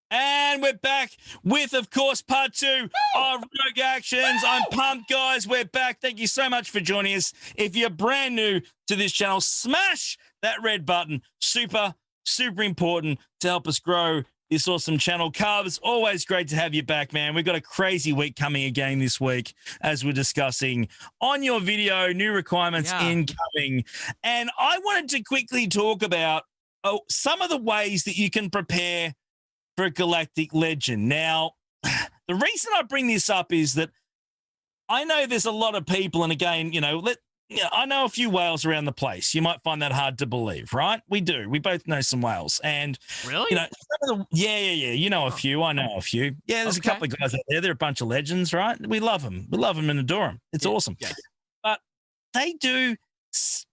And we're back with, of course, part 2 of Rogue Actions. I'm pumped, guys. We're back. Thank you so much for joining us. If you're brand new to this channel, smash that red button. Super, super important to help us grow this awesome channel. Cubs, always great to have you back, man. We've got a crazy week coming again this week, as we're discussing on your video, new requirements incoming. And I wanted to quickly talk about some of the ways that you can prepare for a Galactic Legend. Now, the reason I bring this up is that I know there's a lot of people, and again, I know a few whales around the place. You might find that hard to believe, right? We do. We both know some whales. And, really? Yeah. You know a few. I know a few. Yeah, there's a couple of guys out there. They're a bunch of legends, right? We love them. We love them and adore them. It's awesome. Yes. But they do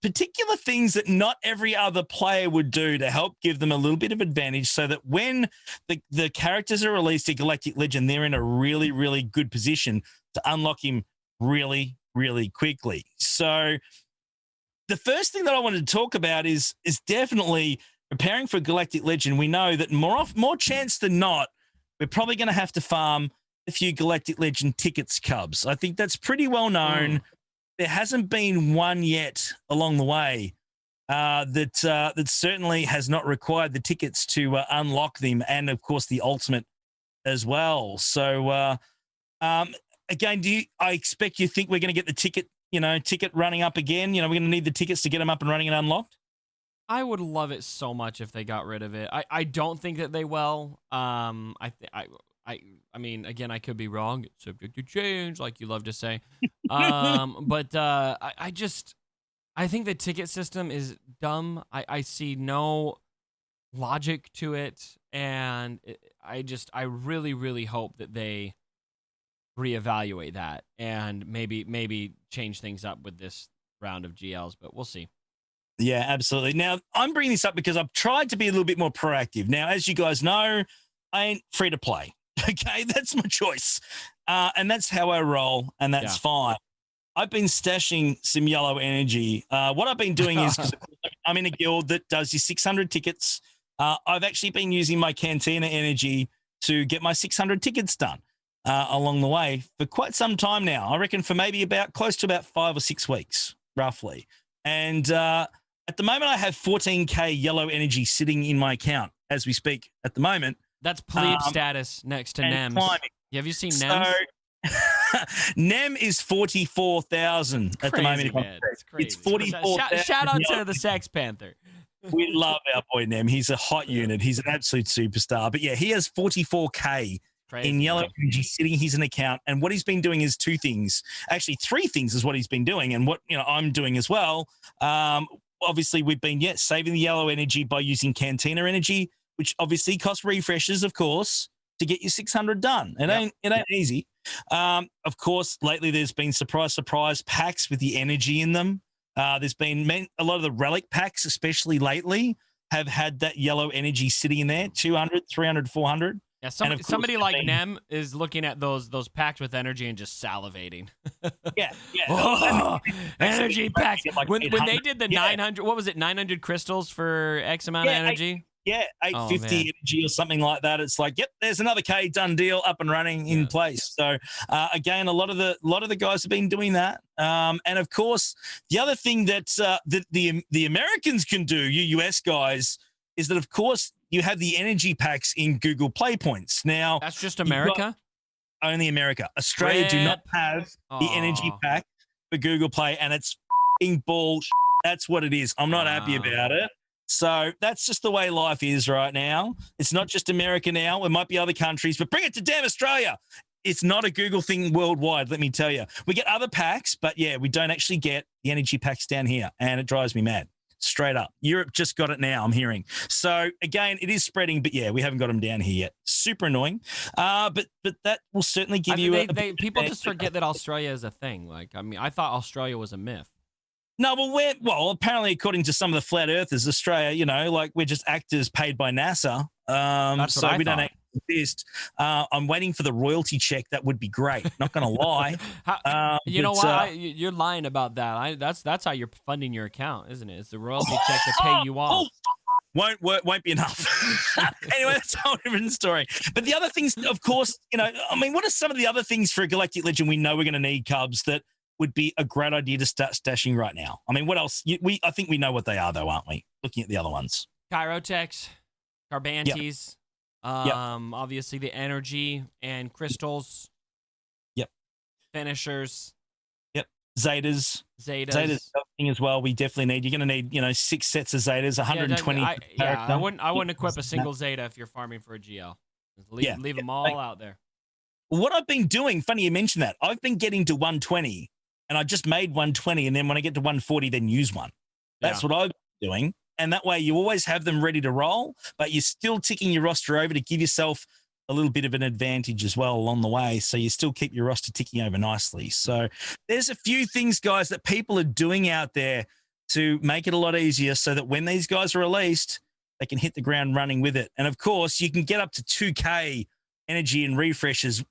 particular things that not every other player would do to help give them a little bit of advantage, so that when the characters are released to Galactic Legend, they're in a really, really good position to unlock him really, really quickly. So the first thing that I wanted to talk about is definitely preparing for Galactic Legend. We know that more chance than not, we're probably going to have to farm a few Galactic Legend tickets, Cubs. I think that's pretty well known. There hasn't been one yet along the way that certainly has not required the tickets to unlock them, and of course the ultimate as well. So again, I expect you think we're going to get the ticket running up again? We're going to need the tickets to get them up and running and unlocked. I would love it so much if they got rid of it. I don't think that they will. I mean, again, I could be wrong. It's subject to change, like you love to say. But I think the ticket system is dumb. I see no logic to it, and I really, really hope that they reevaluate that and maybe change things up with this round of GLs, but we'll see. Yeah, absolutely. Now, I'm bringing this up because I've tried to be a little bit more proactive. Now, as you guys know, I ain't free to play. Okay, that's my choice. And that's how I roll, and that's fine. I've been stashing some yellow energy. What I've been doing is, because I'm in a guild that does your 600 tickets, I've actually been using my Cantina energy to get my 600 tickets done along the way for quite some time now. I reckon for maybe close to about 5 or 6 weeks, roughly. And at the moment, I have 14K yellow energy sitting in my account as we speak at the moment. That's plebe status next to NEMs. Have you seen NEMs? NEM is 44,000 at the moment. It's crazy. It's 44,000. Shout out to the Sex Panther. We love our boy NEM. He's a hot unit. He's an absolute superstar. But yeah, he has 44K in yellow energy sitting in his account. And what he's been doing is 2 things. Actually, 3 things is what he's been doing, and what I'm doing as well. Obviously, we've been saving the yellow energy by using Cantina energy, which obviously costs refreshes, of course, to get your 600 done. It ain't easy. Of course, lately there's been surprise packs with the energy in them. There's been a lot of the relic packs, especially lately, have had that yellow energy sitting in there, 200, 300, 400. Yeah, somebody like Nem is looking at those packs with energy and just salivating. Yeah. Oh, energy packs. When they did the 900, what was it, 900 crystals for X amount of energy? Yeah, 850 energy or something like that. It's like, yep, there's another K, done deal, up and running in place. So again, a lot of the guys have been doing that. And of course, the other thing that the Americans can do, you US guys, is that of course you have the energy packs in Google Play Points. Now that's just America. Only America. Australia do not have the energy pack for Google Play, and it's bullshit. That's what it is. I'm not happy about it. So that's just the way life is right now. It's not just America now. It might be other countries, but bring it to damn Australia. It's not a Google thing worldwide, let me tell you. We get other packs, but yeah, we don't actually get the energy packs down here, and it drives me mad. Straight up. Europe just got it now, I'm hearing. So again, it is spreading, but yeah, we haven't got them down here yet. Super annoying. But that will certainly give people just forget that Australia is a thing. Like, I mean, I thought Australia was a myth. No, well, apparently, according to some of the flat earthers, Australia, we're just actors paid by NASA. So we don't actually exist. I'm waiting for the royalty check. That would be great. Not going to lie. You know what? You're lying about that. That's how you're funding your account, isn't it? It's the royalty check to pay you off. won't work, won't be enough. Anyway, that's a whole different story. But the other things, of course, I mean, what are some of the other things for a Galactic Legend we know we're going to need, Cubs, that would be a great idea to start stashing right now? I mean, what else? I think we know what they are, though, aren't we? Looking at the other ones. Kyrotex, Carbantes, Yep. Obviously the energy and crystals. Yep. Finishers. Yep. Zetas thing as well. We definitely need. You're going to need, 6 sets of Zetas, 120. I wouldn't equip a single Zeta if you're farming for a GL. Leave them all out there. What I've been doing, funny you mentioned that, I've been getting to 120 and I just made 120, and then when I get to 140, then use one. That's what I've been doing. And that way you always have them ready to roll, but you're still ticking your roster over to give yourself a little bit of an advantage as well along the way. So you still keep your roster ticking over nicely. So there's a few things, guys, that people are doing out there to make it a lot easier so that when these guys are released, they can hit the ground running with it. And of course, you can get up to 2K energy and refreshes,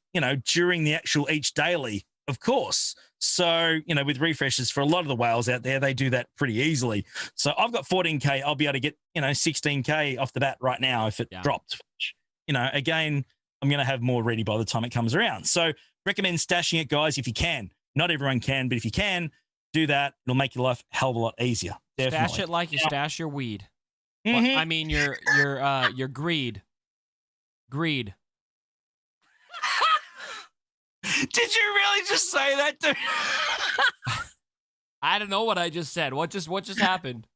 during the actual each daily, of course. So, with refreshes for a lot of the whales out there, they do that pretty easily. So I've got 14K. I'll be able to get, 16K off the bat right now if it dropped. Again, I'm going to have more ready by the time it comes around. So recommend stashing it, guys, if you can. Not everyone can, but if you can, do that. It'll make your life a hell of a lot easier. Definitely. Stash it like you stash your weed. Mm-hmm. Well, I mean, your greed. Greed. Did you really just say that, dude? I don't know what I just said. What just happened?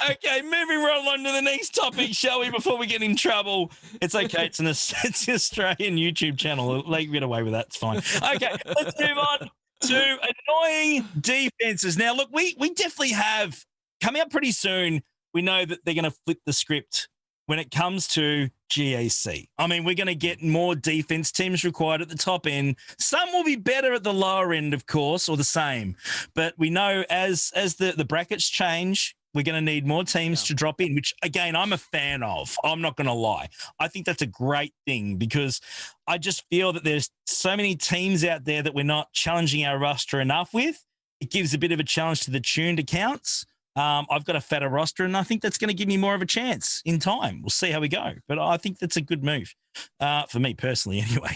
Okay, moving right along to the next topic, shall we, before we get in trouble? It's okay. It's an Australian YouTube channel. Let me get away with that. It's fine. Okay, let's move on to annoying defenses. Now, look, we definitely have, coming up pretty soon, we know that they're going to flip the script when it comes to GAC. I mean, we're going to get more defense teams required at the top end. Some will be better at the lower end, of course, or the same. But we know as the brackets change, we're going to need more teams to drop in, which, again, I'm a fan of. I'm not going to lie. I think that's a great thing because I just feel that there's so many teams out there that we're not challenging our roster enough with. It gives a bit of a challenge to the tuned accounts. I've got a fatter roster, and I think that's going to give me more of a chance in time. We'll see how we go. But I think that's a good move for me personally anyway.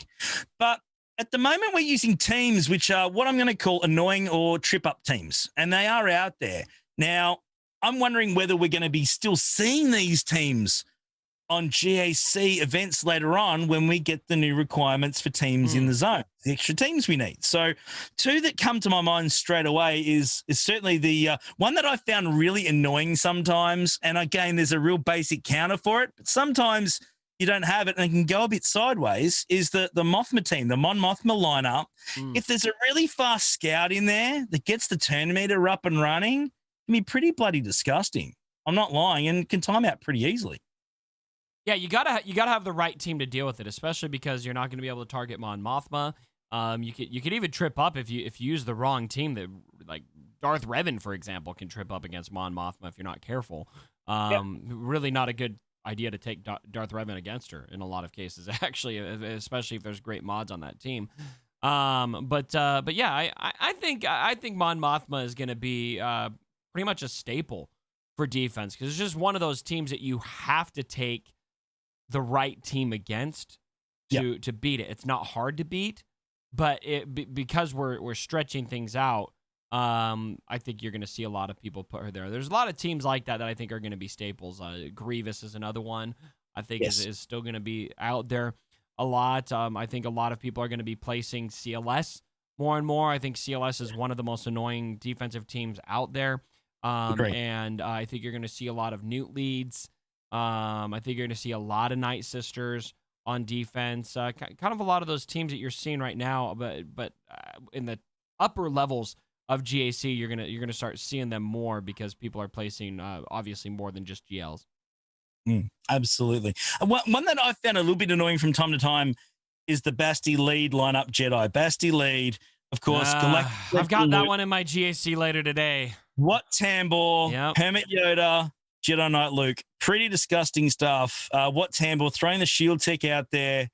But at the moment, we're using teams which are what I'm going to call annoying or trip-up teams, and they are out there. Now, I'm wondering whether we're going to be still seeing these teams on GAC events later on when we get the new requirements for teams in the zone, the extra teams we need. So 2 that come to my mind straight away is certainly the one that I found really annoying sometimes. And again, there's a real basic counter for it, but sometimes you don't have it and it can go a bit sideways, is the Mothma team, the Mon Mothma lineup. If there's a really fast scout in there that gets the turn meter up and running, it can be pretty bloody disgusting. I'm not lying, and can time out pretty easily. Yeah, you gotta have the right team to deal with it, especially because you're not going to be able to target Mon Mothma. You could even trip up if you use the wrong team. That, like Darth Revan, for example, can trip up against Mon Mothma if you're not careful. Really not a good idea to take Darth Revan against her in a lot of cases, actually, especially if there's great mods on that team. But yeah, I think Mon Mothma is going to be pretty much a staple for defense because it's just one of those teams that you have to take the right team against to beat it. It's not hard to beat, but because we're stretching things out, I think you're going to see a lot of people put her there. There's a lot of teams like that I think are going to be staples. Grievous is another one I think is still going to be out there a lot. I think a lot of people are going to be placing CLS more and more. I think CLS is one of the most annoying defensive teams out there. And I think you're going to see a lot of Newt leads. I think you're going to see a lot of Night Sisters on defense. Kind of a lot of those teams that you're seeing right now, but in the upper levels of GAC, you're gonna start seeing them more because people are placing obviously more than just GLs. Absolutely. One that I found a little bit annoying from time to time is the Basti lead lineup Jedi. Basti lead, of course. I've got that one in my GAC later today. What Tambor, Hermit Yoda, Jedi Knight Luke. Pretty disgusting stuff. What Tambor throwing the shield tech out there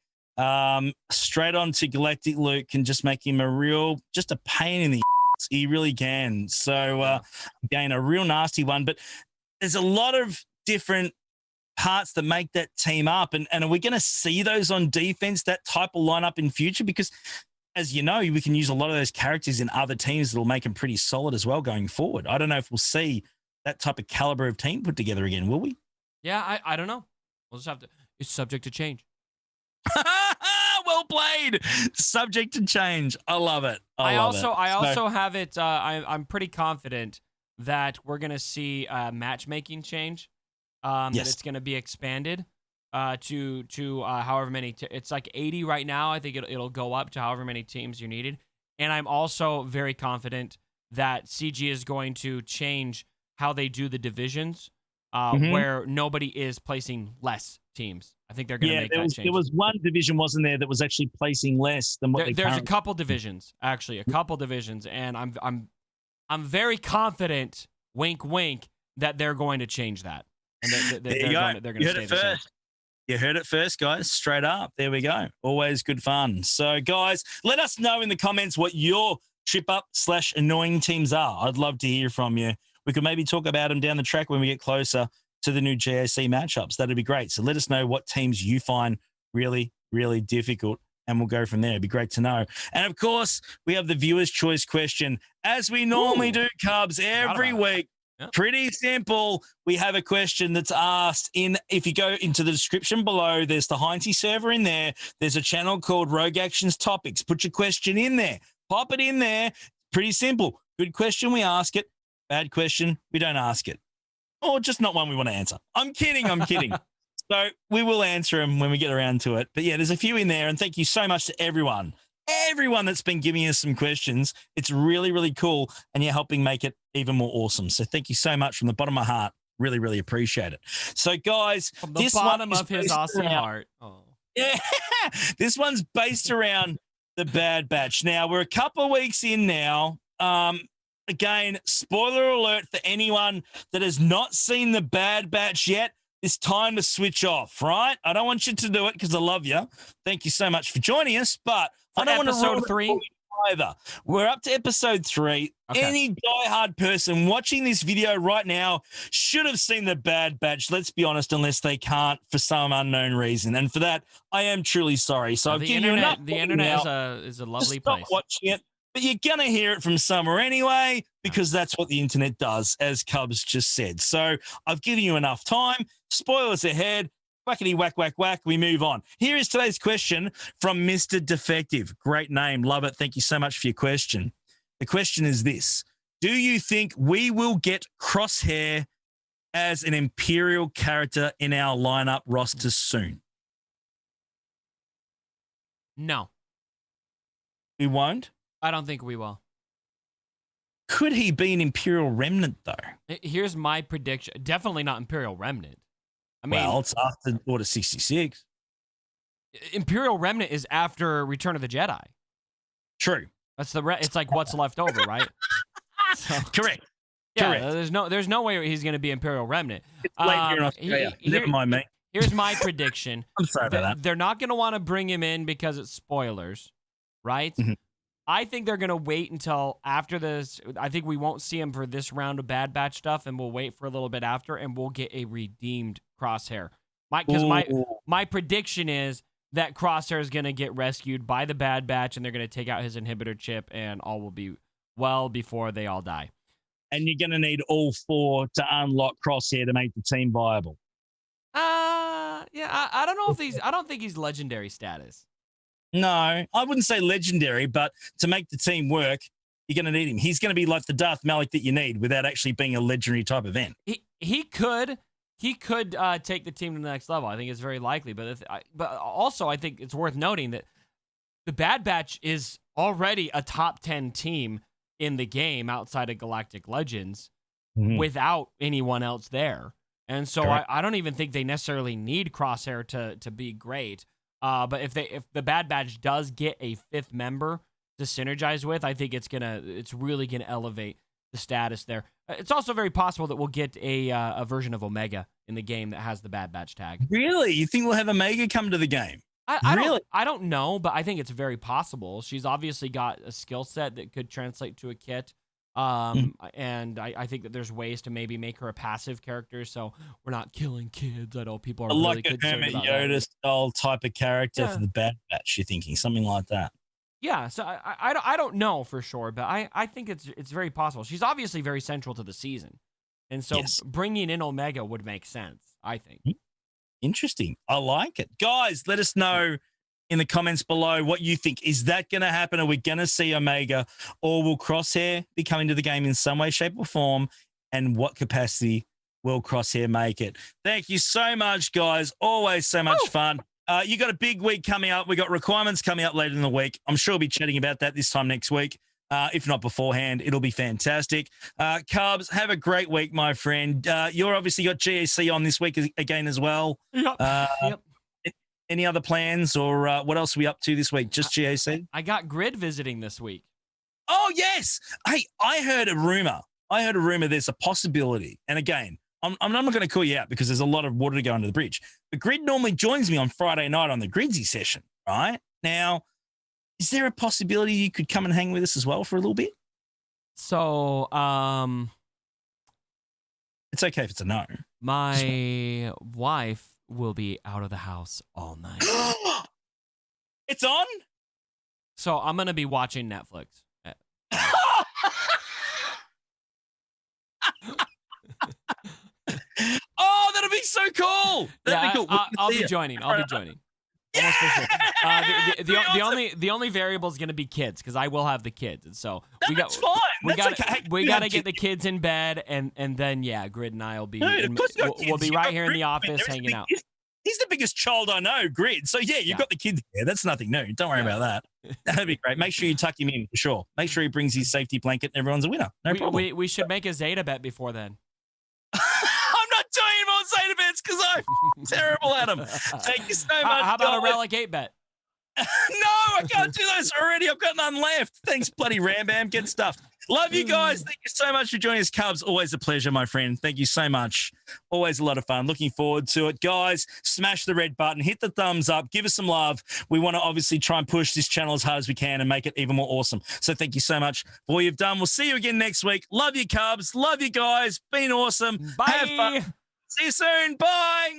straight onto Galactic Luke can just make him just a pain in the ass. He really can. So, again, a real nasty one. But there's a lot of different parts that make that team up. And are we going to see those on defense, that type of lineup in future? Because as you know, we can use a lot of those characters in other teams that'll make them pretty solid as well going forward. I don't know if we'll see that type of caliber of team put together again, will we? Yeah, I don't know. We'll just have to. It's subject to change. Well played. Subject to change. I love it. I also have it. I'm pretty confident that we're gonna see matchmaking change. That it's gonna be expanded to however many. It's like 80 right now. I think it'll go up to however many teams you needed. And I'm also very confident that CG is going to change how they do the divisions, where nobody is placing less teams. I think they're going to make that change. There was one division, wasn't there, that was actually placing less than what there's a couple divisions, actually, and I'm very confident, wink, wink, that they're going to change that. And they're going to stay the same. You heard it first, guys. Straight up. There we go. Always good fun. So, guys, let us know in the comments what your trip up / annoying teams are. I'd love to hear from you. We could maybe talk about them down the track when we get closer to the new GAC matchups. That'd be great. So let us know what teams you find really, really difficult, and we'll go from there. It'd be great to know. And, of course, we have the viewer's choice question, as we normally do, Cubs, every week. Yep. Pretty simple. We have a question that's asked if you go into the description below, there's the Heinze server in there. There's a channel called Rogue Actions Topics. Put your question in there. Pop it in there. Pretty simple. Good question, we ask it. Bad question, we don't ask it. Or just not one we want to answer. I'm kidding. So we will answer them when we get around to it. But yeah, there's a few in there. And thank you so much to everyone that's been giving us some questions. It's really, really cool. And you're helping make it even more awesome. So thank you so much from the bottom of my heart. Really, really appreciate it. So guys, from the bottom of his awesome heart. Oh. Yeah, this one's based around the Bad Batch. Now, we're a couple of weeks in now. Again, spoiler alert for anyone that has not seen the Bad Batch yet. It's time to switch off, right? I don't want you to do it because I love you. Thank you so much for joining us, but I don't want to ruin episode 3 either. We're up to episode 3. Okay. Any diehard person watching this video right now should have seen the Bad Batch, let's be honest, unless they can't for some unknown reason. And for that, I am truly sorry. So I've given you enough. The internet is a lovely place. Stop watching it. But you're going to hear it from somewhere anyway, because that's what the internet does, as Cubs just said. So I've given you enough time. Spoilers ahead. Whackity whack, whack, whack. We move on. Here is today's question from Mr. Defective. Great name. Love it. Thank you so much for your question. The question is this. Do you think we will get Crosshair as an Imperial character in our lineup roster soon? No. We won't? I don't think we will. Could he be an Imperial Remnant, though? Here's my prediction. Definitely not Imperial Remnant. I mean, well, it's after Order 66. Imperial Remnant is after Return of the Jedi. True. That's it's like what's left over, right? So, correct. Yeah, correct. There's no way he's going to be Imperial Remnant. It's late here in Australia. Never mind me. Here's my prediction. I'm sorry about that. They're not going to want to bring him in because it's spoilers, right? Mm-hmm. I think they're going to wait until after this. I think we won't see him for this round of Bad Batch stuff, and we'll wait for a little bit after, and we'll get a redeemed Crosshair. Because my prediction is that Crosshair is going to get rescued by the Bad Batch, and they're going to take out his inhibitor chip, and all will be well before they all die. And you're going to need all 4 to unlock Crosshair to make the team viable. Yeah, I don't know if I don't think he's legendary status. No, I wouldn't say legendary, but to make the team work, you're going to need him. He's going to be like the Darth Malik that you need without actually being a legendary type event. He could take the team to the next level. I think it's very likely. But also I think it's worth noting that the Bad Batch is already a top 10 team in the game outside of Galactic Legends without anyone else there. And so I don't even think they necessarily need Crosshair to be great. But if the Bad Batch does get a 5th member to synergize with, I think it's really gonna elevate the status there. It's also very possible that we'll get a version of Omega in the game that has the Bad Batch tag. Really? You think we'll have Omega come to the game? I don't know, but I think it's very possible. She's obviously got a skill set that could translate to a kit. And I think that there's ways to maybe make her a passive character, so we're not killing kids. I know people are really Like a concerned Hermit about Yoda that. style type of character Yeah. for the Bad Batch, you're thinking? Something like that. Yeah, so I don't know for sure, but I think it's very possible. She's obviously very central to the season, and so Yes. bringing in Omega would make sense, I think. Interesting. I like it. Guys, let us know in the comments below what you think. Is that going to happen? Are we going to see Omega, or will Crosshair be coming to the game in some way, shape, or form? And what capacity will Crosshair make it? Thank you so much, guys. Always so much fun. You got a big week coming up. We got requirements coming up later in the week. I'm sure we'll be chatting about that this time next week. If not beforehand, it'll be fantastic. Cubs, have a great week, my friend. You're obviously got GAC on this week again as well. Yep. Any other plans, or what else are we up to this week? Just GAC? I got Grid visiting this week. Oh, yes. Hey, I heard a rumor. There's a possibility. And again, I'm not going to call you out because there's a lot of water to go under the bridge. But Grid normally joins me on Friday night on the Gridsy session, right? Now, is there a possibility you could come and hang with us as well for a little bit? So, it's okay if it's a no. My wife will be out of the house all night. It's on? So I'm going to be watching Netflix. Oh, that'll be so cool. That'd be cool. I'll be joining. Almost for sure. The only variable is going to be kids, because I will have the kids, and so that's fine. We got to get the kids in bed, and then Grid and I will be we'll be right here in the office hanging out. He's the biggest child I know, Grid. So you've got the kids there. That's nothing new. Don't worry about that. That'd be great. Make sure you tuck him in for sure. Make sure he brings his safety blanket, and everyone's a winner. No problem. We should make a Zeta bet before then. I'm not doing more Zeta bets because I'm terrible at them. Thank you so much. How about a Relic 8 bet? No, I can't do those already. I've got none left. Thanks, bloody Rambam. Get stuffed. Love you guys. Thank you so much for joining us, Cubs. Always a pleasure, my friend. Thank you so much. Always a lot of fun. Looking forward to it. Guys, smash the red button. Hit the thumbs up. Give us some love. We want to obviously try and push this channel as hard as we can and make it even more awesome. So thank you so much for what you've done. We'll see you again next week. Love you, Cubs. Love you guys. Been awesome. Bye. Have fun. See you soon. Bye.